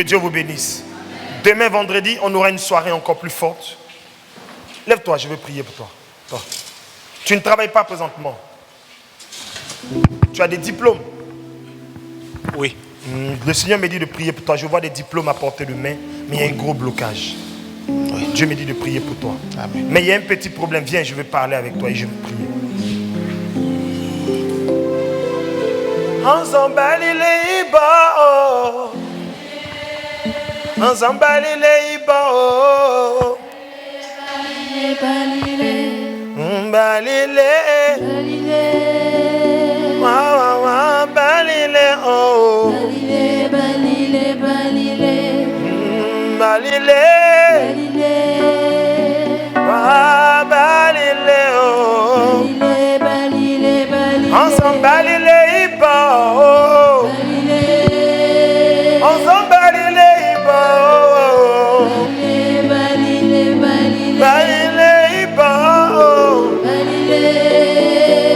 Que Dieu vous bénisse. Demain, vendredi, on aura une soirée encore plus forte. Lève-toi, je vais prier pour toi. Toi. Tu ne travailles pas présentement. Tu as des diplômes? Oui. Le Seigneur me dit de prier pour toi. Je vois des diplômes à portée de main, mais il y a un gros blocage. Oui. Dieu me dit de prier pour toi. Amen. Mais il y a un petit problème. Viens, je vais parler avec toi et je vais prier.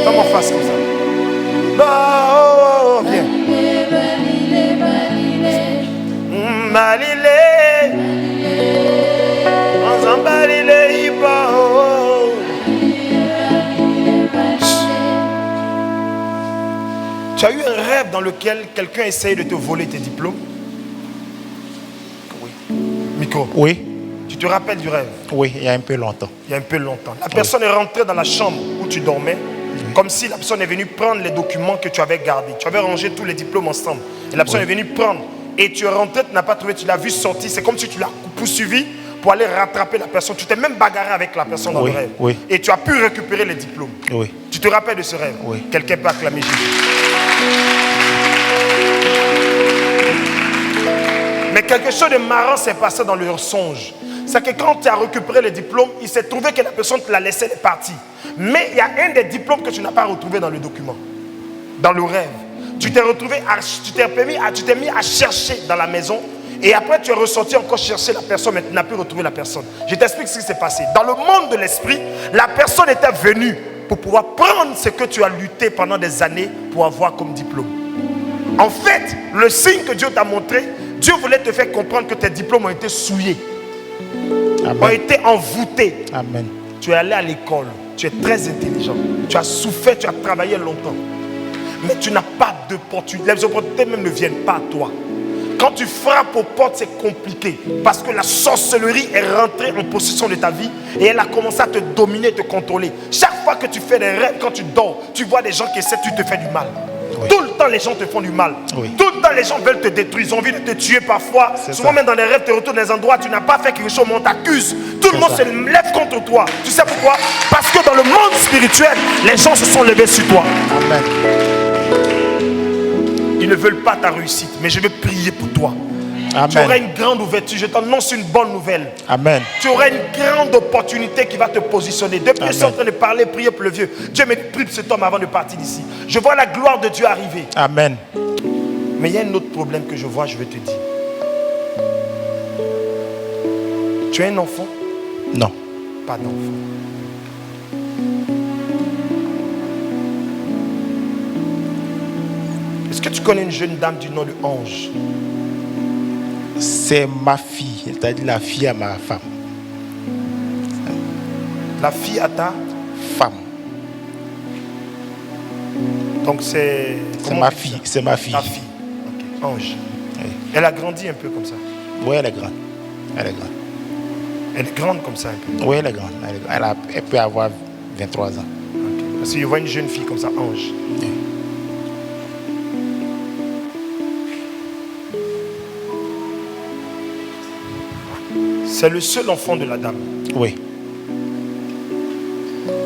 Comment face comme ça? Viens. Tu as eu un rêve dans lequel quelqu'un essaye de te voler tes diplômes? Oui. Micro. Oui. Tu te rappelles du rêve? Oui, il y a un peu longtemps. Il y a un peu longtemps. La personne est rentrée dans la chambre où tu dormais, comme si la personne est venue prendre les documents que tu avais gardés. Tu avais rangé tous les diplômes ensemble. Et la personne est venue prendre. Et tu es rentré, tu n'as pas trouvé, tu l'as vu sortir. C'est comme si tu l'as poursuivi pour aller rattraper la personne. Tu t'es même bagarré avec la personne dans le rêve. Oui. Et tu as pu récupérer les diplômes. Oui. Tu te rappelles de ce rêve? Oui. Quelqu'un peut acclamer Jésus. Mais quelque chose de marrant s'est passé dans leur songe. C'est que quand tu as récupéré les diplômes, il s'est trouvé que la personne te l'a laissé, elle est partie. Mais il y a un des diplômes que tu n'as pas retrouvé dans le document, dans le rêve. Tu t'es mis à chercher dans la maison. Et après, tu es ressorti encore chercher la personne, mais tu n'as plus retrouvé la personne. Je t'explique ce qui s'est passé. Dans le monde de l'esprit, la personne était venue pour pouvoir prendre ce que tu as lutté pendant des années pour avoir comme diplôme. En fait, le signe que Dieu t'a montré, Dieu voulait te faire comprendre que tes diplômes ont été souillés. Amen. Ont été envoûtés. Amen. Tu es allé à l'école, tu es très intelligent, tu as souffert, tu as travaillé longtemps. Mais tu n'as pas d'opportunité. Les opportunités même ne viennent pas à toi. Quand tu frappes aux portes, c'est compliqué. Parce que la sorcellerie est rentrée en possession de ta vie et elle a commencé à te dominer, te contrôler. Chaque fois que tu fais des rêves, quand tu dors, tu vois des gens qui essaient, tu te fais du mal. Oui. Tout le temps, les gens te font du mal. Oui. Tout le temps, les gens veulent te détruire. Ils ont envie de te tuer parfois. Souvent, même dans les rêves, tu retournes dans des endroits, tu n'as pas fait quelque chose, mais on t'accuse. Tout le monde se lève contre toi. Tu sais pourquoi? Parce que dans le monde spirituel, les gens se sont levés sur toi. Amen. Ils ne veulent pas ta réussite, mais je vais prier pour toi. Amen. Tu auras une grande ouverture. Je t'annonce une bonne nouvelle. Amen. Tu auras une grande opportunité qui va te positionner. Depuis que je suis en train de parler, prier pour le vieux. Dieu me prie pour cet homme avant de partir d'ici. Je vois la gloire de Dieu arriver. Amen. Mais il y a un autre problème que je vois, je vais te dire. Tu as un enfant? Non. Pas d'enfant. Est-ce que tu connais une jeune dame du nom de Ange? C'est ma fille, c'est-à-dire la fille à ma femme. La fille à ta femme. Donc c'est... C'est ma fille, c'est ma fille. Ta fille, okay. Ange. Oui. Elle a grandi un peu comme ça? Oui, elle est grande. Elle est grande. Elle est grande comme ça un peu? Oui, elle est grande. Elle peut avoir 23 ans. Okay. Parce que je vois une jeune fille comme ça, Ange. Oui. C'est le seul enfant de la dame. Oui.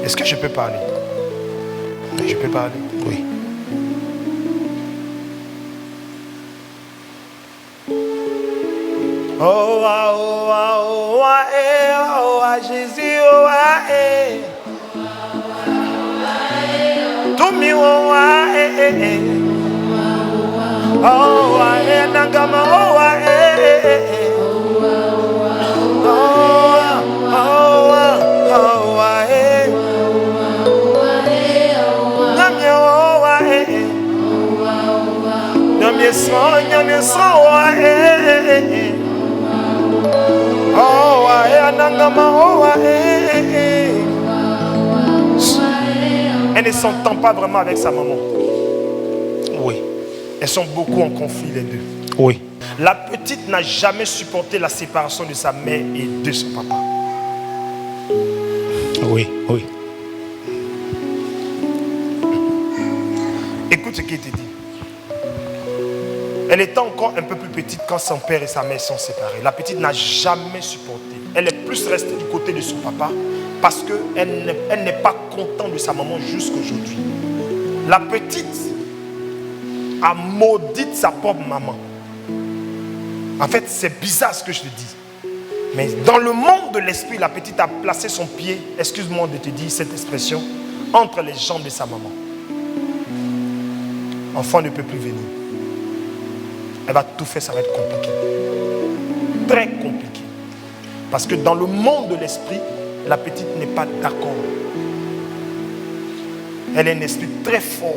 Est-ce que je peux parler? Je peux parler? Oui. Oh, ah, oh, ah, oh, ah, eh, oh, ah, Jésus, oh, ah, eh. To me, oh, ah, eh, eh, eh. Oh, ah, eh, nagama, oh, ah, eh, eh, eh. Elle ne s'entend pas vraiment avec sa maman. Oui. Elles sont beaucoup en conflit les deux. Oui. La petite n'a jamais supporté la séparation de sa mère et de son papa. Oui, oui. Écoute ce qu'il te dit. Elle était encore un peu plus petite quand son père et sa mère sont séparés. La petite n'a jamais supporté. Elle est plus restée du côté de son papa parce qu'elle n'est pas contente de sa maman jusqu'aujourd'hui. La petite a maudit sa propre maman. En fait, c'est bizarre ce que je te dis. Mais dans le monde de l'esprit, la petite a placé son pied, excuse-moi de te dire cette expression, entre les jambes de sa maman. L'enfant ne peut plus venir. Elle va tout faire, ça va être compliqué. Très compliqué. Parce que dans le monde de l'esprit, la petite n'est pas d'accord. Elle a un esprit très fort.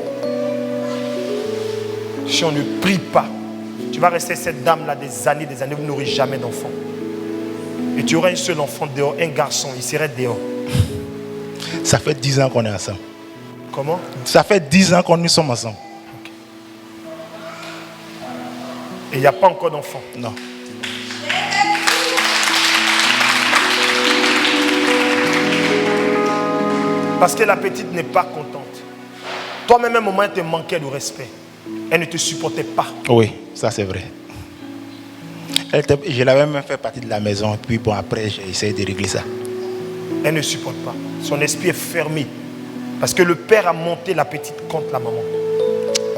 Si on ne prie pas, tu vas rester cette dame-là des années, vous n'aurez jamais d'enfant. Et tu auras un seul enfant dehors, un garçon, il serait dehors. Ça fait 10 ans qu'on est ensemble. Comment? Ça fait 10 ans qu'on nous sommes ensemble. Okay. Et il n'y a pas encore d'enfant? Non. Parce que la petite n'est pas contente. Toi-même, à un moment, elle te manquait de respect. Elle ne te supportait pas. Oui, ça c'est vrai. Je l'avais même fait partie de la maison. Puis bon, après, j'ai essayé de régler ça. Elle ne supporte pas. Son esprit est fermé. Parce que le père a monté la petite contre la maman.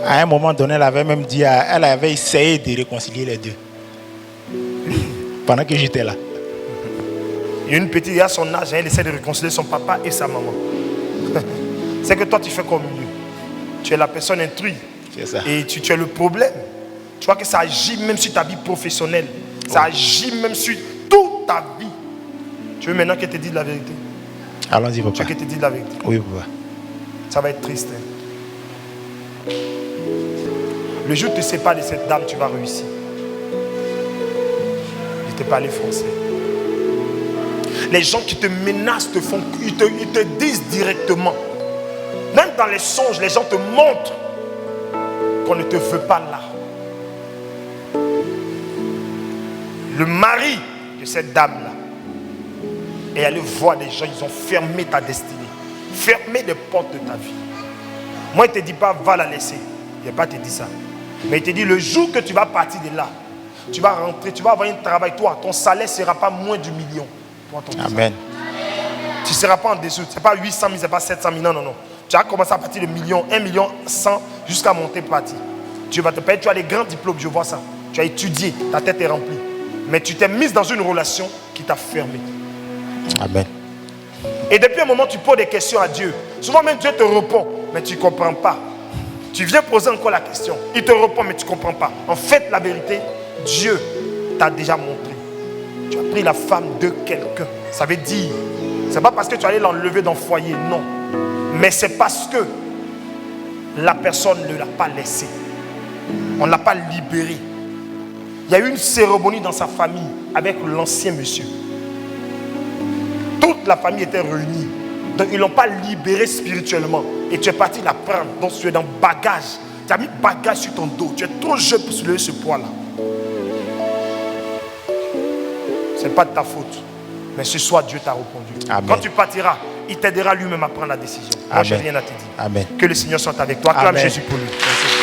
À un moment donné, elle avait même dit, elle avait essayé de réconcilier les deux. Pendant que j'étais là. Il y a une petite, à son âge, elle essaie de réconcilier son papa et sa maman. C'est que toi, tu fais comme lui. Tu es la personne intruse. C'est ça. Et tu es le problème. Tu vois que ça agit même sur ta vie professionnelle. Ça agit même sur toute ta vie. Tu veux maintenant qu'elle te dise la vérité? Allons-y, papa. Tu veux qu'elle te dise la vérité? Oui, papa. Ça va être triste. Hein? Le jour où tu te sépares de cette dame, tu vas réussir. Je ne t'ai pas allé forcer. Les gens qui te menacent ils te disent directement. Même dans les songes, les gens te montrent qu'on ne te veut pas là. Le mari de cette dame-là est allé voir des gens, ils ont fermé ta destinée, fermé les portes de ta vie. Moi, il ne te dit pas, va la laisser. Il n'a pas te dit ça. Mais il te dit, le jour que tu vas partir de là, tu vas rentrer, tu vas avoir un travail, toi, ton salaire ne sera pas moins du million. Amen. Tu ne seras pas en dessous. Ce n'est pas 800 000, ce n'est pas 700 000. Non, non, non. Tu vas commencer à partir de million, 1 million 100 jusqu'à monter partir. Tu vas te payer, tu as les grands diplômes, je vois ça. Tu as étudié, ta tête est remplie. Mais tu t'es mise dans une relation qui t'a fermé. Amen. Et depuis un moment, tu poses des questions à Dieu. Souvent même Dieu te répond, mais tu ne comprends pas. Tu viens poser encore la question. Il te répond, mais tu ne comprends pas. En fait, la vérité, Dieu t'a déjà montré. Tu as pris la femme de quelqu'un. Ça veut dire, ce n'est pas parce que tu allais l'enlever dans le foyer, non. Mais c'est parce que la personne ne l'a pas laissé. On ne l'a pas libéré. Il y a eu une cérémonie dans sa famille avec l'ancien monsieur. Toute la famille était réunie. Donc ils ne l'ont pas libéré spirituellement. Et tu es parti la prendre. Donc tu es dans le bagage. Tu as mis bagage sur ton dos. Tu es trop jeune pour soulever ce poids-là. Ce n'est pas de ta faute. Mais ce soir, Dieu t'a répondu. Amen. Quand tu partiras, il t'aidera lui-même à prendre la décision. Moi, je n'ai rien à te dire. Amen. Que le Seigneur soit avec toi. Acclame Jésus pour lui. Merci.